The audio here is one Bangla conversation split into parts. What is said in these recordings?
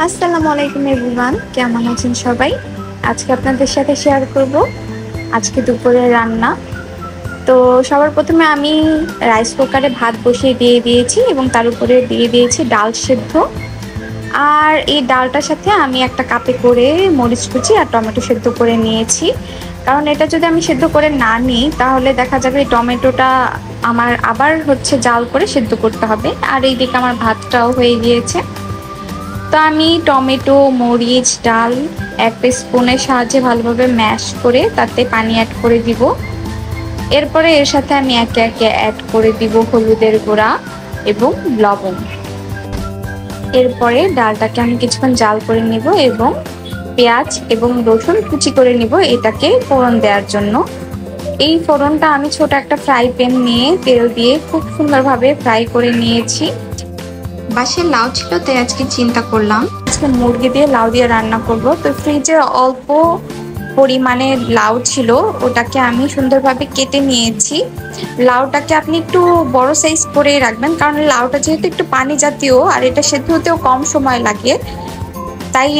আসসালামু আলাইকুম এভরিওয়ান, কেমন আছেন সবাই? আজকে আপনাদের সাথে শেয়ার করব আজকে দুপুরের রান্না। তো সবার প্রথমে আমি রাইস কুকারে ভাত বসিয়ে দিয়েছি এবং তার উপরে দিয়ে দিয়েছি ডাল সেদ্ধ। আর এই ডালটার সাথে আমি একটা কাপে করে মরিচ কুচি আর টমেটো সেদ্ধ করে নিয়েছি, কারণ এটা যদি আমি সেদ্ধ করে না নিই তাহলে দেখা যাবে এই টমেটোটা আমার আবার জাল করে সেদ্ধ করতে হবে। আর এইদিকে আমার ভাতটাও হয়ে গিয়েছে। তো আমি টমেটো, মরিচ, ডাল একটা স্পুনের সাহায্যে ভালোভাবে ম্যাশ করে তাতে পানি অ্যাড করে দিব। এরপরে এর সাথে আমি একে একে অ্যাড করে দিব হলুদের গুঁড়া এবং লবণ। এরপরে ডালটাকে আমি কিছুক্ষণ জাল করে নিব এবং পেঁয়াজ এবং রসুন কুচি করে নিব এটাকে ফোড়ন দেওয়ার জন্য। এই ফোড়নটা আমি ছোট একটা ফ্রাই প্যান নিয়ে তেল দিয়ে খুব সুন্দরভাবে ফ্রাই করে নিয়েছি। বাসায় লাউ ছিল তাই আজকে চিন্তা করলাম আজকে মুরগি দিয়ে লাউ দিয়ে রান্না করব। তো ফ্রিজে অল্প পরিমাণে লাউ ছিল, ওটাকে আমি সুন্দরভাবে কেটে নিয়েছি। লাউটাকে আপনি একটু বড় সাইজ করে রাখবেন, কারণ লাউটা যেহেতু একটু পানি জাতীয় আর এটা সেদ্ধ হতেও কম সময় লাগে, তাই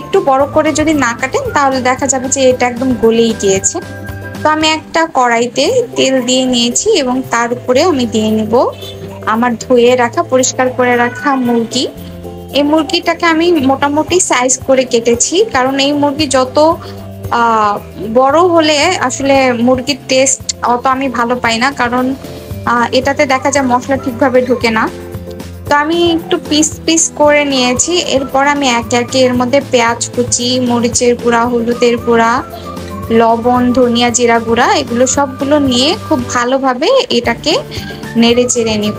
একটু বড় করে যদি না কাটেন তাহলে দেখা যাবে যে এটা একদম গলেই গিয়েছে। তো আমি একটা কড়াইতে তেল দিয়ে নিয়েছি এবং তার উপরে আমি দিয়ে নিব আমার ধুয়ে রাখা পরিষ্কার করে রাখা মুরগি। এই মুরগিটাকে আমি মোটামুটি সাইজ করে কেটেছি, কারণ এই মুরগি যত বড় হলে আসলে মুরগির টেস্ট অত আমি ভালো পাই না, কারণ এটাতে দেখা যায় মশলা ঠিকভাবে ঢোকে না। তো আমি একটু পিস পিস করে নিয়েছি। এরপর আমি একে একে এর মধ্যে পেঁয়াজ কুচি, মরিচের গুঁড়া, হলুদের গুঁড়া, লবণ, ধনিয়া, জিরা গুঁড়া এগুলো সবগুলো নিয়ে খুব ভালোভাবে এটাকে নেড়ে চেড়ে নিব।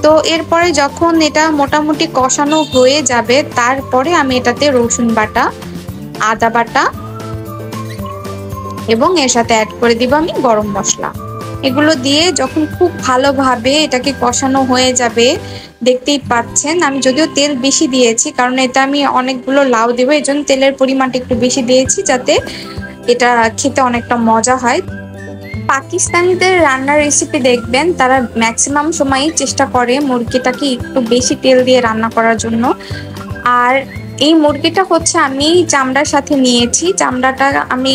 তো এরপরে যখন এটা মোটামুটি কষানো হয়ে যাবে তারপরে আমি এটাতে রসুন বাটা, আদা বাটা এবং এর সাথে অ্যাড করে দিব আমি গরম মশলা। এগুলো দিয়ে যখন খুব ভালোভাবে এটাকে কষানো হয়ে যাবে, দেখতেই পাচ্ছেন আমি যদিও তেল বেশি দিয়েছি, কারণ এটা আমি অনেকগুলো লাউ দেবো, এই জন্য তেলের পরিমাণটা একটু বেশি দিয়েছি যাতে এটা খেতে অনেকটা মজা হয়। পাকিস্তানিদের রান্নার রেসিপি দেখবেন তারা ম্যাক্সিমাম সময়ই চেষ্টা করে মুরগিটাকে একটু বেশি তেল দিয়ে রান্না করার জন্য। আর এই মুরগিটা আমি চামড়ার সাথে নিয়েছি। চামড়াটা আমি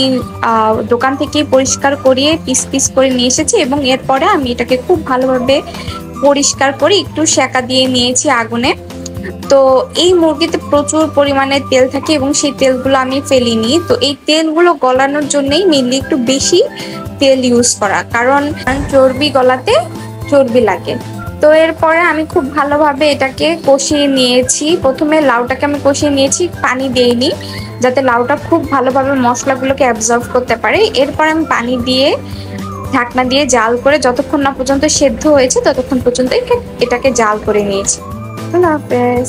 দোকান থেকে পরিষ্কার করিয়ে পিস পিস করে নিয়ে এসেছি এবং এরপরে আমি এটাকে খুব ভালোভাবে পরিষ্কার করে একটু সেকা দিয়ে নিয়েছি আগুনে। তো এই মুরগিতে প্রচুর পরিমাণে তেল থাকে এবং সেই তেলগুলো আমি ফেলিনি। তো এই তেলগুলো গলানোর জন্যই মেনলি একটু বেশি তেল ইউজ করা, কারণ চর্বি গলাতে চর্বি লাগে। তো এরপরে আমি খুব ভালোভাবে এটাকে কষিয়ে নিয়েছি। প্রথমে লাউটাকে আমি কষিয়ে নিয়েছি, পানি দেইনি, যাতে লাউটা খুব ভালোভাবে মশলাগুলোকে অ্যাবজর্ব করতে পারে। এরপর আমি পানি দিয়ে ঢাকনা দিয়ে জাল করে যতক্ষণ না পর্যন্ত সেদ্ধ হয়েছে ততক্ষণ পর্যন্ত এটাকে জাল করে নিয়েছি। আল্লাহ হাফেজ।